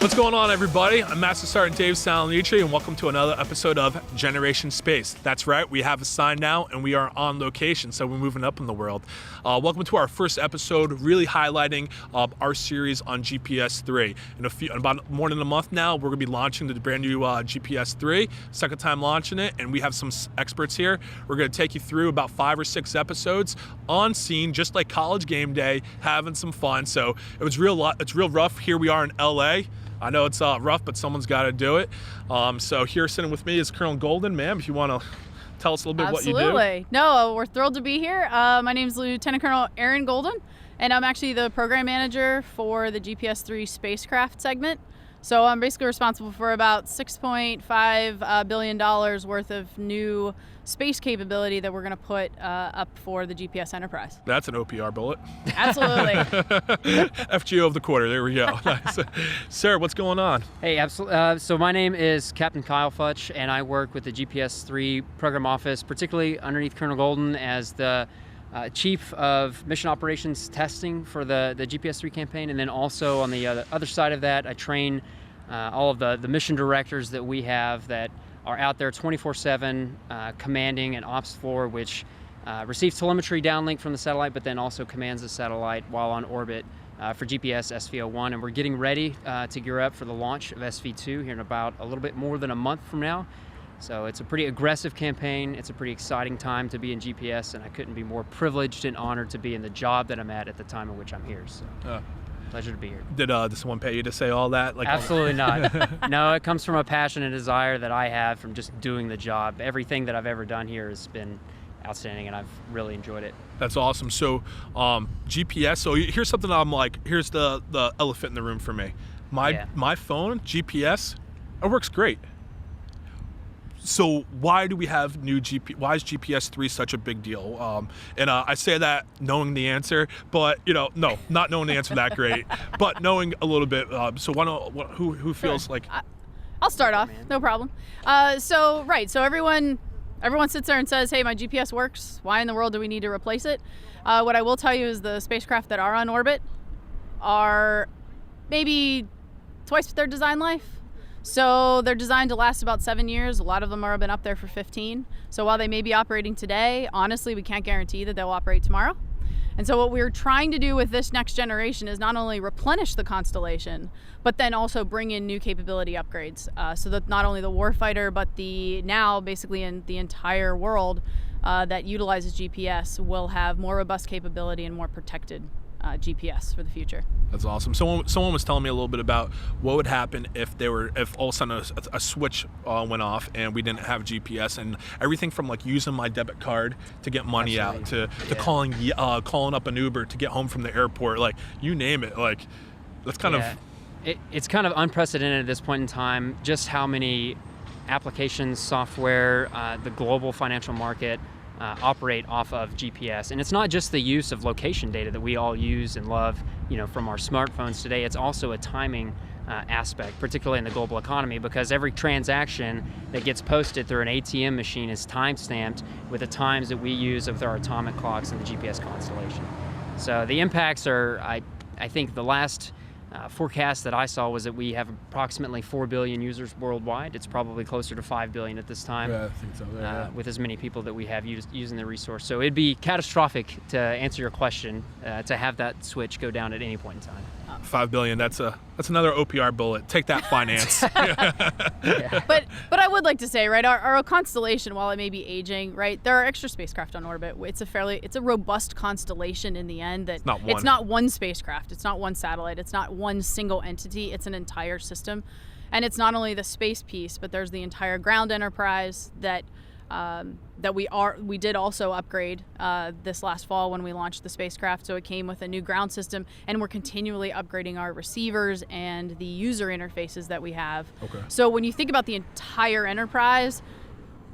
What's going on, everybody? I'm Master Sergeant Dave Salonici, and welcome to another episode of Generation Space. That's right, we have a sign now, and we are on location, so we're moving up in the world. Welcome to our first episode, really highlighting our series on GPS-3. In about more than a month now, we're going to be launching the brand new GPS-3, second time launching it, and we have some experts here. We're going to take you through about 5 or 6 episodes on scene, just like college game day, having some fun. So it's real rough. Here we are in LA. I know it's rough, but someone's got to do it. So here sitting with me is Colonel Gulden. Ma'am, if you want to tell us a little bit what you do. Absolutely. No, we're thrilled to be here. My name is Lieutenant Colonel Erin Gulden, and I'm actually the program manager for the GPS-3 spacecraft segment. So I'm basically responsible for about $6.5 billion worth of new space capability that we're going to put up for the GPS Enterprise. That's an OPR bullet. Absolutely. FGO of the quarter. There we go. Nice. Sir, what's going on? Hey, absolutely. So my name is Captain Kyle Futch, and I work with the GPS-3 program office, particularly underneath Colonel Gulden as the Chief of Mission Operations Testing for the GPS-3 campaign. And then also on the other side of that, I train all of the mission directors that we have that are out there 24/7 commanding an ops floor, which receives telemetry downlink from the satellite, but then also commands the satellite while on orbit for GPS SV01. And we're getting ready to gear up for the launch of SV2 here in about a little bit more than a month from now. So it's a pretty aggressive campaign. It's a pretty exciting time to be in GPS, and I couldn't be more privileged and honored to be in the job that I'm at the time in which I'm here. So pleasure to be here. Did someone pay you to say all that? Absolutely not. No, it comes from a passion and desire that I have from just doing the job. Everything that I've ever done here has been outstanding, and I've really enjoyed it. That's awesome. So GPS, so here's something I'm like, here's the elephant in the room for me. My phone, GPS, it works great. So why do we have new why is GPS-3 such a big deal? And I say that knowing the answer, but no, not knowing the answer that great, but knowing a little bit. So who feels like? I'll start off, no problem. So everyone sits there and says, hey, my GPS works. Why in the world do we need to replace it? What I will tell you is the spacecraft that are on orbit are maybe twice their design life. So they're designed to last about 7 years. A lot of them have been up there for 15. So while they may be operating today, honestly, we can't guarantee that they'll operate tomorrow. And so what we're trying to do with this next generation is not only replenish the constellation, but then also bring in new capability upgrades so that not only the warfighter, but now basically in the entire world that utilizes GPS will have more robust capability and more protected GPS for the future. That's awesome. Someone was telling me a little bit about what would happen if all of a sudden a switch went off and we didn't have GPS, and everything from like using my debit card to get money out to calling up an Uber to get home from the airport, like you name it. Like that's kind of it's kind of unprecedented at this point in time just how many applications, software, the global financial market operate off of GPS. And it's not just the use of location data that we all use and love, from our smartphones today. It's also a timing aspect, particularly in the global economy, because every transaction that gets posted through an ATM machine is time-stamped with the times that we use with our atomic clocks in the GPS constellation. So the impacts are, I think the last forecast that I saw was that we have approximately 4 billion users worldwide. It's probably closer to 5 billion at this time. Yeah, I think so. With as many people that we have using the resource. So it'd be catastrophic, to answer your question, to have that switch go down at any point in time. 5 billion, that's another OPR bullet. Take that, finance. But I would like to say, right, our constellation, while it may be aging, right, there are extra spacecraft on orbit. It's a robust constellation in the end. It's not one spacecraft, it's not one satellite, it's not one single entity, it's an entire system. And it's not only the space piece, but there's the entire ground enterprise that we did also upgrade this last fall when we launched the spacecraft. So it came with a new ground system, and we're continually upgrading our receivers and the user interfaces that we have. Okay. So when you think about the entire enterprise,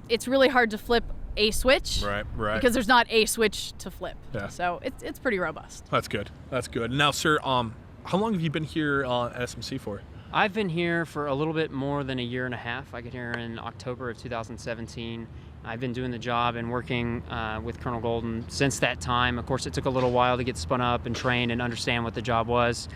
it's really hard to flip a switch, right, because there's not a switch to flip. Yeah. So it's pretty robust. That's good. Now, sir, how long have you been here at SMC for? I've been here for a little bit more than a year and a half. I got here in October of 2017. I've been doing the job and working with Colonel Gulden since that time. Of course, it took a little while to get spun up and trained and understand what the job was.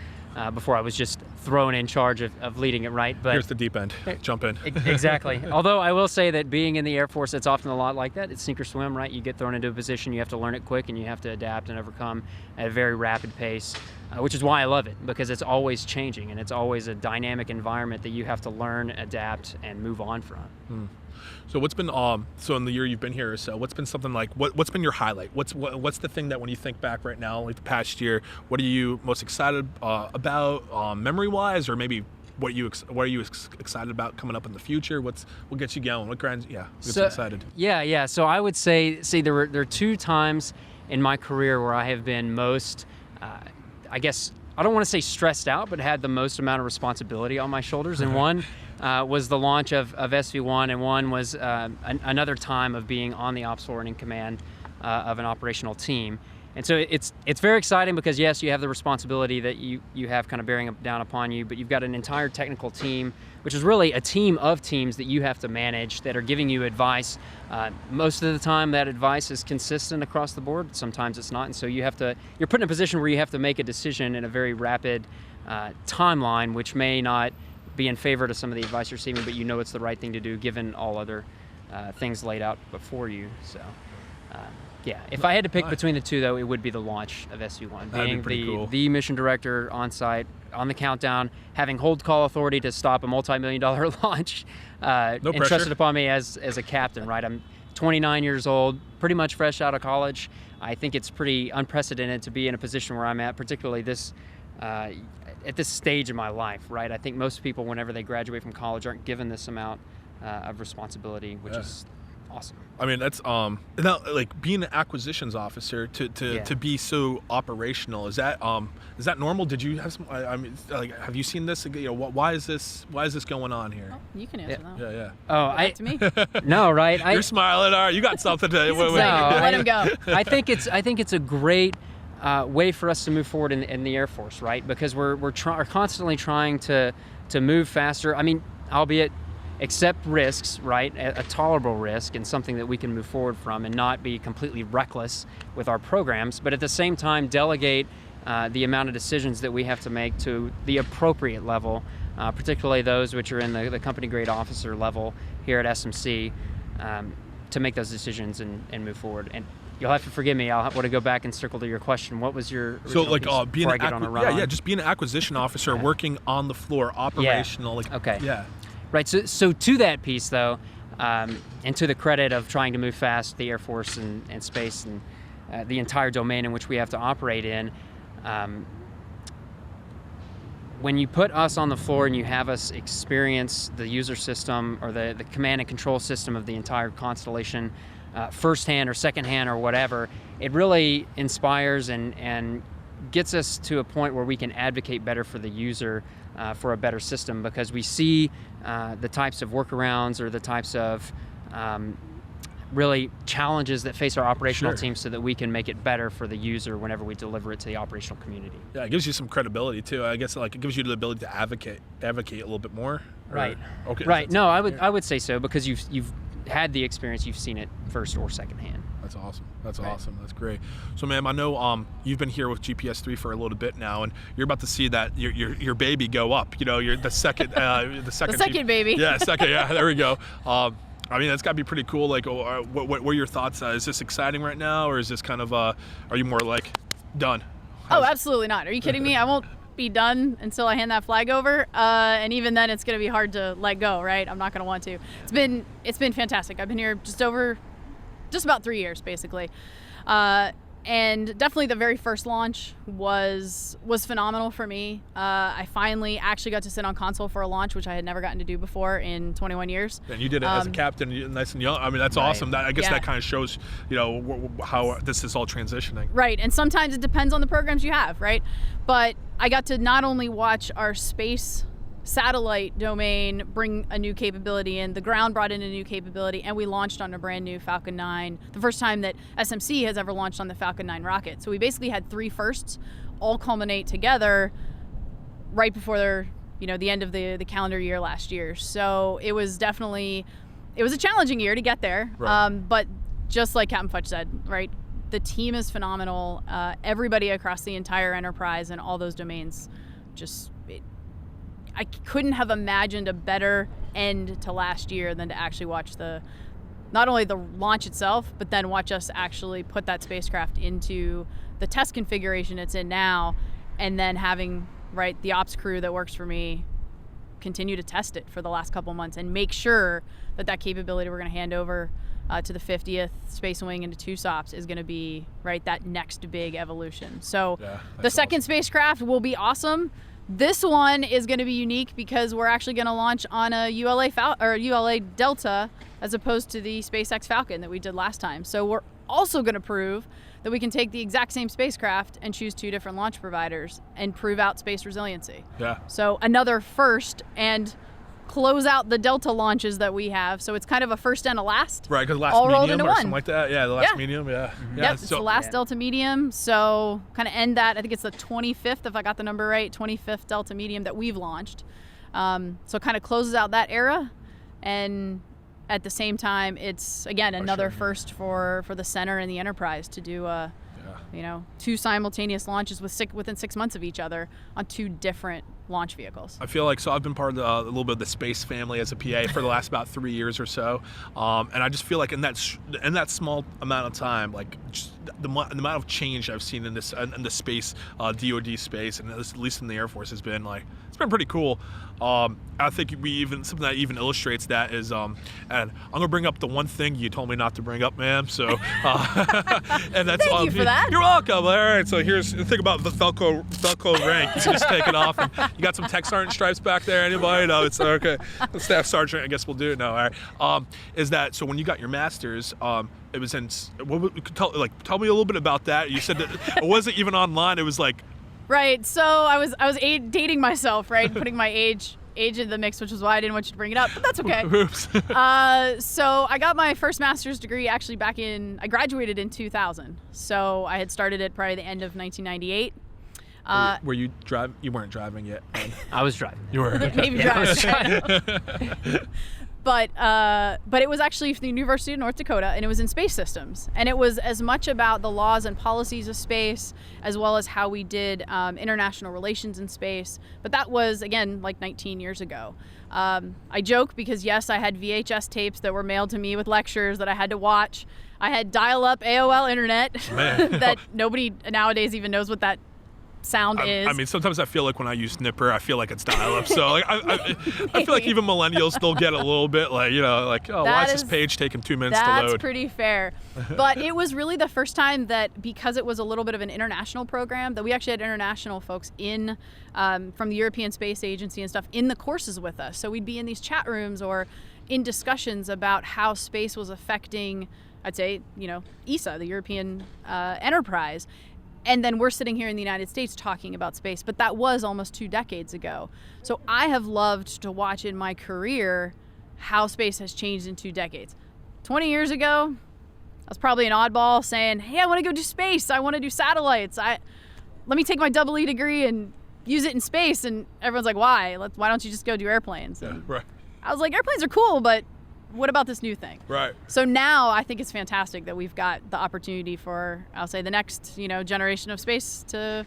before I was just thrown in charge of leading it, right? But here's the deep end. Jump in. Exactly. Although I will say that being in the Air Force, it's often a lot like that. It's sink or swim, right? You get thrown into a position, you have to learn it quick, and you have to adapt and overcome at a very rapid pace, which is why I love it, because it's always changing, and it's always a dynamic environment that you have to learn, adapt, and move on from. So what's been so in the year you've been here or so, what's been something like what's been your highlight? What's the thing that when you think back right now, like the past year, what are you most excited about memory wise, or maybe what are you excited about coming up in the future? What gets you going? What gets you excited? Yeah. So I would say there are 2 times in my career where I have been most, I guess, I don't want to say stressed out, but had the most amount of responsibility on my shoulders. And one was the launch of SV1, and one was another time of being on the ops floor and in command of an operational team. And so it's very exciting because, yes, you have the responsibility that you have kind of bearing down upon you, but you've got an entire technical team, which is really a team of teams that you have to manage that are giving you advice. Most of the time that advice is consistent across the board. Sometimes it's not. And so you're put in a position where you have to make a decision in a very rapid timeline, which may not be in favor to some of the advice you're receiving, but you know it's the right thing to do given all other things laid out before you. So. Yeah, if I had to pick between the 2, though, it would be the launch of SV1. Being the mission director on site, on the countdown, having hold call authority to stop a multi-million-dollar launch, entrusted upon me as a captain, right? I'm 29 years old, pretty much fresh out of college. I think it's pretty unprecedented to be in a position where I'm at, particularly at this stage in my life, right? I think most people, whenever they graduate from college, aren't given this amount of responsibility, which is awesome. I mean, that's now, like being an acquisitions officer to be so operational. Is that normal? Did you have some? I mean, like, have you seen this? You know, why is this going on here? Oh, you can answer that. Yeah. Oh, to me. No, right? You're smiling. All right, you got something to. Let him go. I think it's a great way for us to move forward in the Air Force, right? Because we're constantly trying to move faster. I mean, albeit accept risks, right? A tolerable risk and something that we can move forward from and not be completely reckless with our programs, but at the same time delegate the amount of decisions that we have to make to the appropriate level, particularly those which are in the company grade officer level here at SMC, to make those decisions and move forward. And you'll have to forgive me. I'll want to go back and circle to your question. What was your being just being an acquisition officer, working on the floor, operational. Right, so to that piece, though, and to the credit of trying to move fast, the Air Force and space and the entire domain in which we have to operate in, when you put us on the floor and you have us experience the user system or the command and control system of the entire constellation firsthand or secondhand or whatever, it really inspires and gets us to a point where we can advocate better for the user for a better system, because we see the types of workarounds or the types of really challenges that face our operational teams so that we can make it better for the user whenever we deliver it to the operational community. Yeah, it gives you some credibility too. I guess like it gives you the ability to advocate a little bit more. Right. Okay. Right. No, I would say so, because you've had the experience, you've seen it first or secondhand. That's awesome. That's awesome. That's great. So, ma'am, I know you've been here with GPS3 for a little bit now, and you're about to see that your baby go up. You know, you're the second baby. Yeah, second. Yeah, there we go. I mean, that's got to be pretty cool. Like, what are your thoughts? Is this exciting right now, or is this kind of are you more like done? Oh, absolutely not. Are you kidding me? I won't be done until I hand that flag over, and even then, it's going to be hard to let go. Right? I'm not going to want to. It's been fantastic. I've been here just about 3 years, basically. And definitely the very first launch was phenomenal for me. I finally actually got to sit on console for a launch, which I had never gotten to do before in 21 years. And you did it as a captain, nice and young. I mean, that's awesome. I guess that kind of shows, how this is all transitioning. Right, and sometimes it depends on the programs you have, right? But I got to not only watch our space satellite domain bring a new capability in, the ground brought in a new capability, and we launched on a brand new Falcon 9, the first time that SMC has ever launched on the Falcon 9 rocket. So we basically had 3 firsts all culminate together right before the end of the calendar year last year. So it was a challenging year to get there. Right. But just like Captain Futch said, right, the team is phenomenal. Everybody across the entire enterprise and all those domains I couldn't have imagined a better end to last year than to actually watch not only the launch itself, but then watch us actually put that spacecraft into the test configuration it's in now, and then having the ops crew that works for me continue to test it for the last couple months and make sure that capability we're going to hand over to the 50th Space Wing and to 2 SOPs is going to be that next big evolution. So the second spacecraft will be awesome. This one is going to be unique because we're actually going to launch on a ULA Delta as opposed to the SpaceX Falcon that we did last time. So we're also going to prove that we can take the exact same spacecraft and choose 2 different launch providers and prove out space resiliency. Yeah. So another first, and close out the Delta launches that we have. So it's kind of a first and a last. Right, because last all rolled medium into or one. something like that. Yeah, the last medium. Yeah. Mm-hmm. Yeah. Yep, it's the last Delta medium. So kind of end that. I think it's the 25th, if I got the number right, 25th Delta medium that we've launched. So kind of closes out that era, and at the same time, it's again another first for the center and the Enterprise to do 2 simultaneous launches within 6 months of each other on 2 different launch vehicles. I feel like I've been part of a little bit of the space family as a PA for the last about 3 years or so, and I just feel like in that small amount of time, just the amount of change I've seen in the space DoD space, and at least in the Air Force, has been it's been pretty cool. I think something that even illustrates that is, and I'm gonna bring up the one thing you told me not to bring up, ma'am. So, and that's Thank you for that. You're welcome. All right. So think about the Velcro rank. You can just take it off. And you got some tech sergeant stripes back there. Anybody? No, it's okay. The staff sergeant. I guess we'll do it now. All right. Is that so? When you got your master's, it was in. Tell me a little bit about that. You said that it wasn't even online. It was Right. So I was dating myself, right? Putting my age in the mix, which is why I didn't want you to bring it up, but that's okay. Oops. So I got my first master's degree actually I graduated in 2000. So I had started it probably the end of 1998. Were you driving? You weren't driving yet. I was driving. You were. Maybe driving. But it was actually from the University of North Dakota, and it was in space systems. And it was as much about the laws and policies of space, as well as how we did international relations in space. But that was, again, 19 years ago. I joke because, yes, I had VHS tapes that were mailed to me with lectures that I had to watch. I had dial-up AOL internet that nobody nowadays even knows what that sound is. I mean, sometimes I feel like when I use Snipper, I feel like it's dial-up. So I feel like even millennials still get a little bit why is this page taking 2 minutes to load? That's pretty fair. But it was really the first time that, because it was a little bit of an international program, that we actually had international folks in from the European Space Agency and stuff in the courses with us. So we'd be in these chat rooms or in discussions about how space was affecting, I'd say, ESA, the European enterprise. And then we're sitting here in the United States talking about space, but that was almost 2 decades ago. So I have loved to watch in my career how space has changed in 2 decades. 20 years ago, I was probably an oddball saying, hey, I want to go do space. I want to do satellites. Let me take my EE degree and use it in space. And everyone's like, why? Why don't you just go do airplanes? Yeah, right. I was like, airplanes are cool, but what about this new thing? Right. So now I think it's fantastic that we've got the opportunity for, I'll say, the next, generation of space to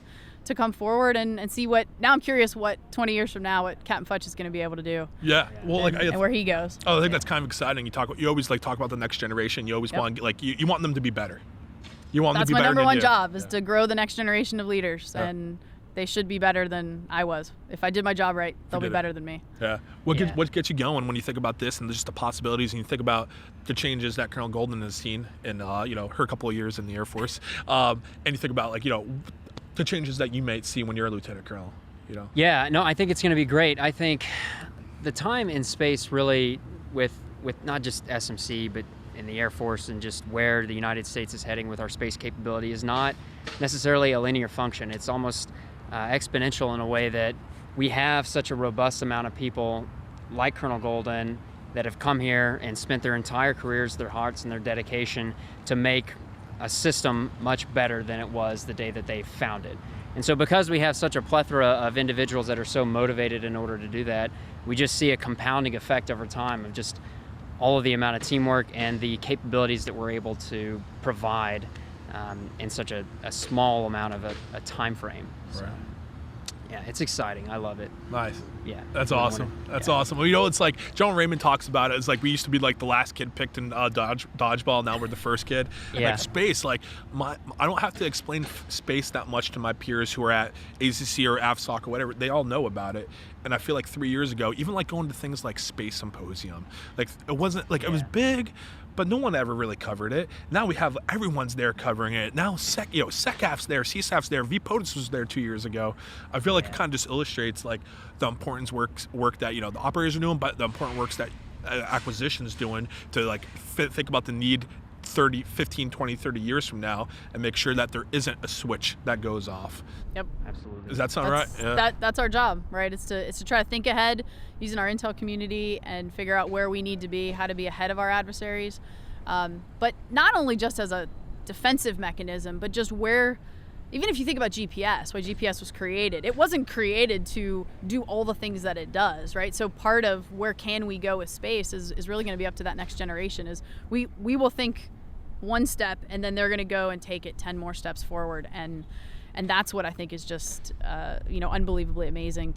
come forward and see what. Now I'm curious what 20 years from now what Captain Futch is going to be able to do. Yeah. Well, and where he goes. Oh, I think that's kind of exciting. You always talk about the next generation. You always want you want them to be better. You want them to be better. That's my number one you. job is to grow the next generation of leaders, and they should be better than I was. If I did my job right, they'll be better than me. Yeah. What gets you going when you think about this and just the possibilities, and you think about the changes that Colonel Gulden has seen in her couple of years in the Air Force, and you think about the changes that you might see when you're a lieutenant colonel. Yeah. No, I think it's going to be great. I think the time in space really with not just SMC but in the Air Force and just where the United States is heading with our space capability is not necessarily a linear function. It's almost exponential in a way that we have such a robust amount of people like Colonel Gulden that have come here and spent their entire careers, their hearts and their dedication to make a system much better than it was the day that they found it. And so because we have such a plethora of individuals that are so motivated in order to do that, we just see a compounding effect over time of just all of the amount of teamwork and the capabilities that we're able to provide in such a small amount of a time frame. So. Right. Yeah, it's exciting. I love it. Nice. Yeah. That's Good awesome. morning. That's Yeah. awesome. Well, you know, it's like John Raymond talks about it. It's like we used to be like the last kid picked in dodgeball. Now we're the first kid. Yeah. Like space, like I don't have to explain space that much to my peers who are at ACC or AVSOC or whatever. They all know about it. And I feel like 3 years ago, even like going to things like Space Symposium, like it wasn't like it was big, but no one ever really covered it. Now we have everyone's there covering it. Now SecAF's there, CSAF's there, VPOTUS was there 2 years ago. I feel like it kind of just illustrates like the importance work that the operators are doing, but the important works that acquisition's doing to like think about the need 15, 20, 30 years from now and make sure that there isn't a switch that goes off. Yep. Absolutely. Does that sound right? Yeah. That's our job, right? It's to try to think ahead using our intel community and figure out where we need to be, how to be ahead of our adversaries. But not only just as a defensive mechanism, but just where, even if you think about GPS, why GPS was created, it wasn't created to do all the things that it does, right? So part of where can we go with space is really going to be up to that next generation. Is we will think one step and then they're going to go and take it 10 more steps forward, and that's what I think is just unbelievably amazing.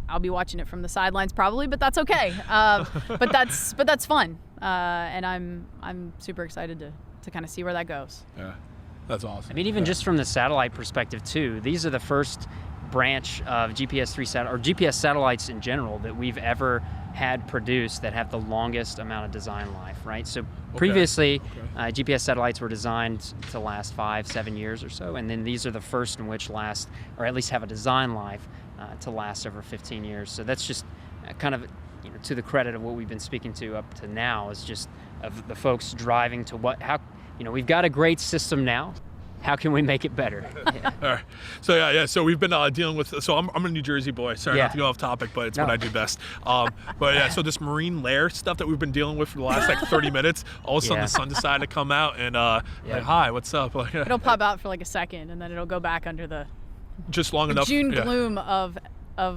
I'll be watching it from the sidelines probably, but that's okay. But that's fun, and I'm super excited to kind of see where that goes. Yeah, that's awesome. I mean, even just from the satellite perspective too, these are the first branch of GPS-3 or GPS satellites in general that we've ever had produced that have the longest amount of design life, right? So previously, GPS satellites were designed to last 5-7 years or so, and then these are the first in which last, or at least have a design life to last over 15 years. So that's just kind of to the credit of what we've been speaking to up to now, is just of the folks driving to we've got a great system now. How can we make it better? Yeah. All right. So so we've been dealing with. So I'm a New Jersey boy. Sorry not to go off topic, but it's what I do best. But yeah, so this marine layer stuff that we've been dealing with for the last like 30 minutes. All of a sudden the sun decided to come out and like, hi, what's up? Like, it'll pop out for like a second and then it'll go back under the just long enough. June gloom of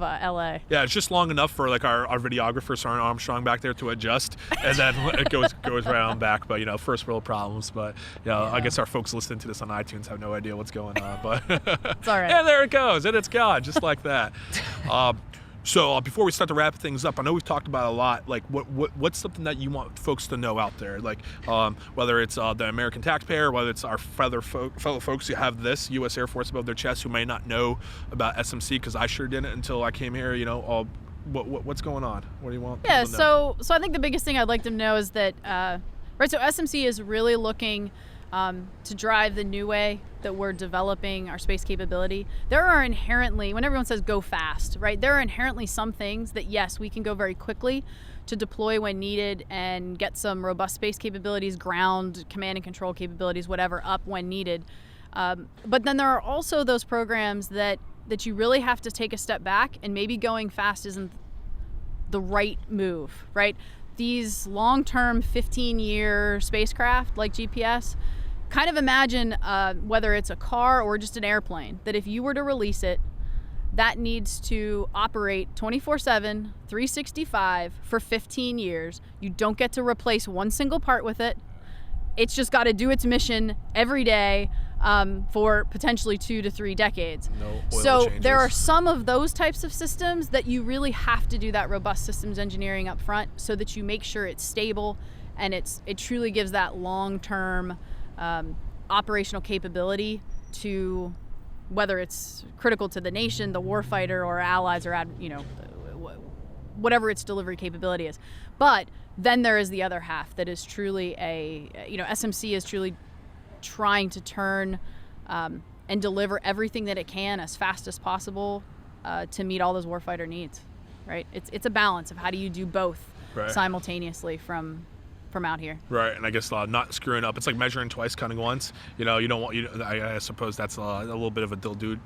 LA. Yeah, it's just long enough for like our videographer, Sergeant Armstrong, back there to adjust, and then it goes right on back. But first world problems. But I guess our folks listening to this on iTunes have no idea what's going on. But it's all right. And there it goes, and it's gone, just like that. So before we start to wrap things up, I know we've talked about a lot. Like, what's something that you want folks to know out there? Like, whether it's the American taxpayer, whether it's our fellow folks who have this U.S. Air Force above their chest who may not know about SMC, because I sure didn't until I came here. What's going on? What do you want? Yeah. people to know? So I think the biggest thing I'd like them to know is that So SMC is really looking to drive the new way that we're developing our space capability. There are inherently, when everyone says go fast, right, there are inherently some things that, yes, we can go very quickly to deploy when needed and get some robust space capabilities, ground, command and control capabilities, whatever, up when needed. But then there are also those programs that you really have to take a step back, and maybe going fast isn't the right move, right? These long-term 15-year spacecraft like GPS, kind of imagine whether it's a car or just an airplane, that if you were to release it, that needs to operate 24/7, 365 for 15 years. You don't get to replace one single part with it. It's just got to do its mission every day for potentially 2 to 3 decades. No oil so changes. there are some of those types of systems that you really have to do that robust systems engineering up front so that you make sure it's stable and it truly gives that long-term operational capability to whether it's critical to the nation, the warfighter, or allies, or whatever its delivery capability is. But then there is the other half that is truly SMC is truly trying to turn and deliver everything that it can as fast as possible to meet all those warfighter needs, right? It's a balance of how do you do both simultaneously from out here. Right, and I guess not screwing up. It's like measuring twice, cutting once. You don't want. I suppose that's a little bit of a diligence.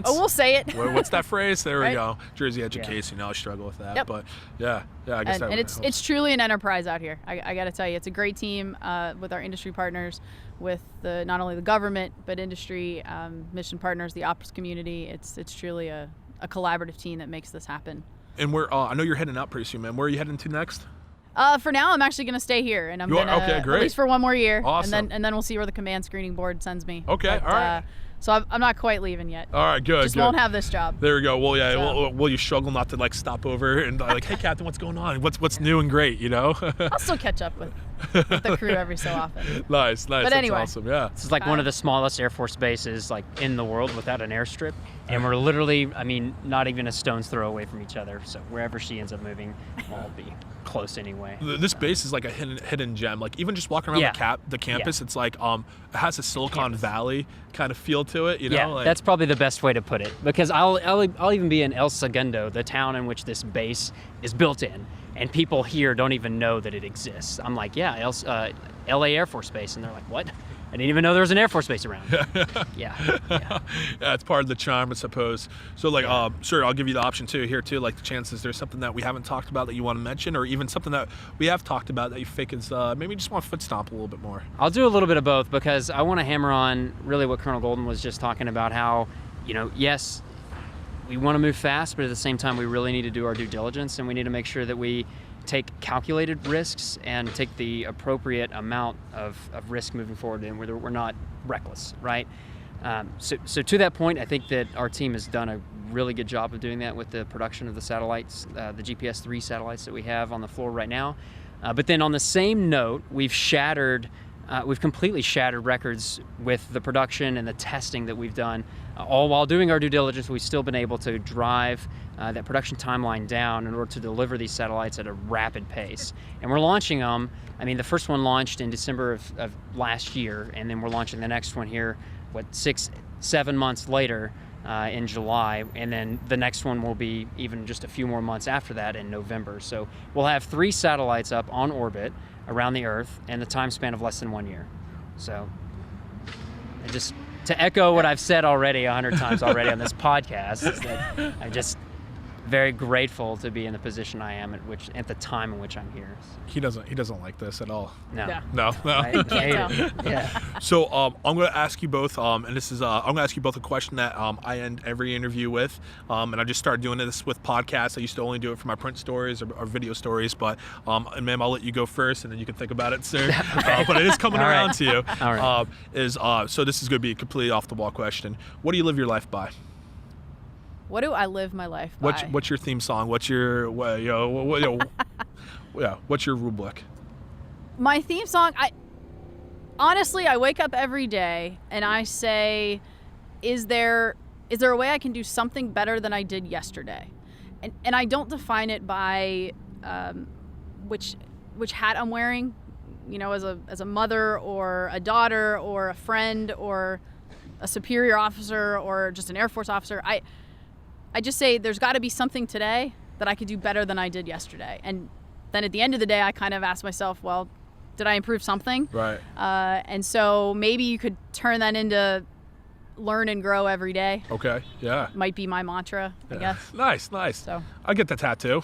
Oh, we'll say it. What's that phrase? There Right? we go. Jersey education. I struggle with that. Yep. But yeah, I guess and it's truly an enterprise out here. I got to tell you, it's a great team with our industry partners, with not only the government but industry, mission partners, the ops community. It's truly a collaborative team that makes this happen. And I know you're heading out pretty soon, man. Where are you heading to next? For now, I'm actually going to stay here, and I'm going to okay, great. at least for one more year, Awesome. and then we'll see where the command screening board sends me. Okay, But, all right. So I'm not quite leaving yet. All right, good. Just good. won't have this job. There we go. Well, yeah. So. Will you struggle not to like stop over and like, hey, Captain, what's going on? What's new and great? You know. I'll still catch up with the crew every so often. Nice. But anyway. That's awesome. Yeah. This is like one of the smallest Air Force bases like in the world without an airstrip, and we're literally, I mean, not even a stone's throw away from each other. So wherever she ends up moving, we'll be close anyway. This base is like a hidden gem. Like even just walking around the campus, it's like it has a Silicon Valley kind of feel to it. You know. Yeah, like, that's probably the best way to put it, because I'll even be in El Segundo, the town in which this base is built in, and people here don't even know that it exists. I'm like, yeah, LA Air Force Base, and they're like, what? I didn't even know there was an Air Force Base around. Yeah. Yeah, it's part of the charm, I suppose. So, like, sir, I'll give you the option too here too. Like, the chances there's something that we haven't talked about that you want to mention, or even something that we have talked about that you think is maybe you just want to foot stomp a little bit more. I'll do a little bit of both, because I want to hammer on really what Colonel Gulden was just talking about. How, yes, we want to move fast, but at the same time, we really need to do our due diligence, and we need to make sure that we take calculated risks and take the appropriate amount of risk moving forward, and we're not reckless, right? So to that point, I think that our team has done a really good job of doing that with the production of the satellites, the GPS-3 satellites that we have on the floor right now. But then on the same note, we've completely shattered records with the production and the testing that we've done. All while doing our due diligence, we've still been able to drive that production timeline down in order to deliver these satellites at a rapid pace. And we're launching them. I mean, the first one launched in December of last year, and then we're launching the next one here, 6-7 months later in July, and then the next one will be even just a few more months after that in November. So we'll have 3 satellites up on orbit around the Earth in the time span of less than 1 year. So just to echo what I've said already 100 times already on this podcast, is that I'm just very grateful to be in the position I am at the time in which I'm here. He doesn't like this at all. No. Yeah. No. I hate it. Yeah. So I'm going to ask you both, and this is I'm going to ask you both a question that I end every interview with, and I just started doing this with podcasts. I used to only do it for my print stories or video stories, but and ma'am, I'll let you go first, and then you can think about it, sir. But it is coming around to you. All right. So this is going to be a completely off the wall question. What do you live your life by? What do I live my life by? What's your theme song? What's your what's your rubric? My theme song, honestly, I wake up every day and I say, is there a way I can do something better than I did yesterday? And I don't define it by which hat I'm wearing, as a mother or a daughter or a friend or a superior officer or just an Air Force officer. I just say there's got to be something today that I could do better than I did yesterday. And then at the end of the day, I kind of ask myself, well, did I improve something? Right. And so maybe you could turn that into learn and grow every day. Okay. Yeah. Might be my mantra, I guess. Nice. So I'll get the tattoo.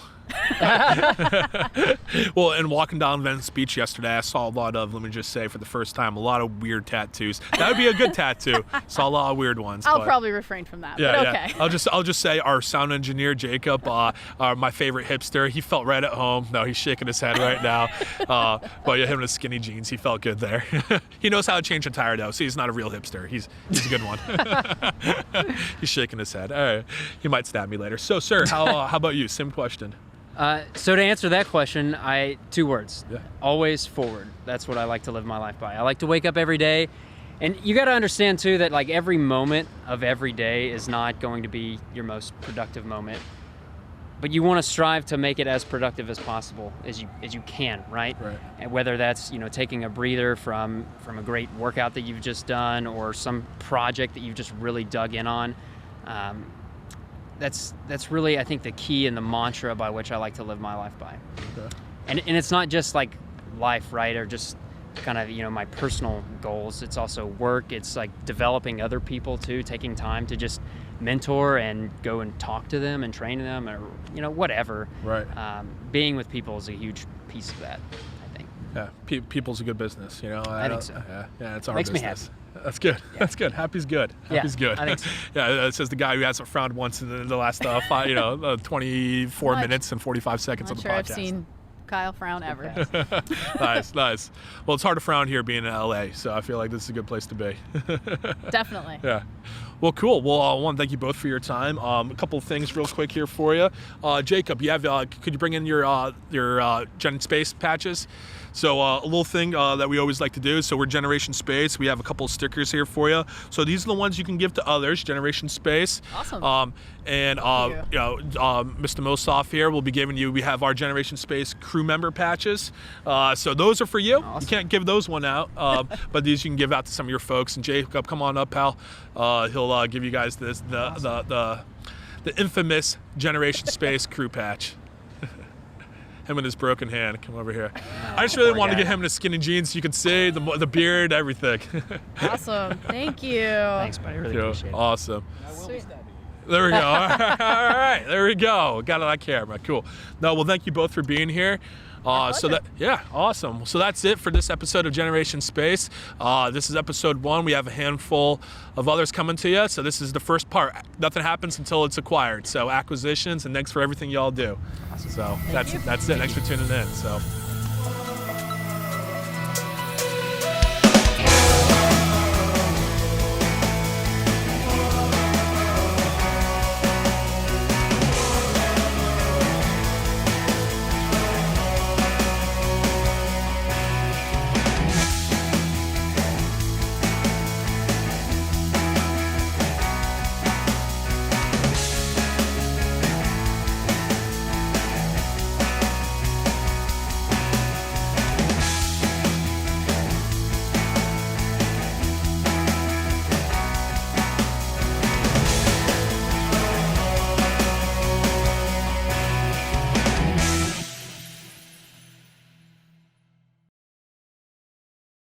Well, and walking down Venice Beach yesterday, I saw a lot of, let me just say for the first time, a lot of weird tattoos. That would be a good tattoo. Saw a lot of weird ones. I'll probably refrain from that, but okay. Yeah. I'll just say our sound engineer, Jacob, my favorite hipster, he felt right at home. No, he's shaking his head right now. But yeah, him in his skinny jeans, he felt good there. He knows how to change a tire though, so he's not a real hipster. He's a good one. He's shaking his head. All right. He might stab me later. So, sir, how about you? Same question. So to answer that question, 2 words. Yeah. Always forward. That's what I like to live my life by. I like to wake up every day, and you got to understand too that like every moment of every day is not going to be your most productive moment, but you want to strive to make it as productive as possible as you can, right? Right. And whether that's taking a breather from a great workout that you've just done or some project that you've just really dug in on. That's really, I think, the key and the mantra by which I like to live my life by. Okay. And it's not just like life, right, or just kind of my personal goals. It's also work. It's like developing other people too, taking time to just mentor and go and talk to them and train them, or whatever. Right. Being with people is a huge piece of that, I think. Yeah, people's a good business, I think so. Yeah, it's our Makes me business. happy. That's good. Yeah. That's good. Happy's good. Happy's good. I think so. Yeah, it says the guy who hasn't frowned once in the last 24 minutes and 45 seconds I'm of not the sure podcast. I've seen Kyle, frown ever. Nice. Well, it's hard to frown here being in LA, so I feel like this is a good place to be. Definitely. Yeah. Well, cool. Well, I want to thank you both for your time. A couple of things real quick here for you. Jacob, you have could you bring in your Gen Space patches? So a little thing that we always like to do. So we're Generation Space. We have a couple of stickers here for you. So these are the ones you can give to others. Generation Space. Awesome. And Mr. Mosolf here will be giving you. We have our Generation Space crew member patches. So those are for you. Awesome. You can't give those one out, but these you can give out to some of your folks. And Jacob, come on up, pal. He'll give you guys this the infamous Generation Space crew patch. Him with his broken hand. Come over here. I just really wanted to get him in his skinny jeans so you can see the beard, everything. Awesome. Thank you. Thanks, buddy. I really appreciate it. Awesome. Sweet. There we go. All right. There we go. Got it on camera. Cool. No, well, thank you both for being here. Awesome. So that's it for this episode of Generation Space. This is episode 1. We have a handful of others coming to you. So this is the first part. Nothing happens until it's acquired. So acquisitions, and thanks for everything y'all do. Awesome. So that's it. Thanks for tuning in. So.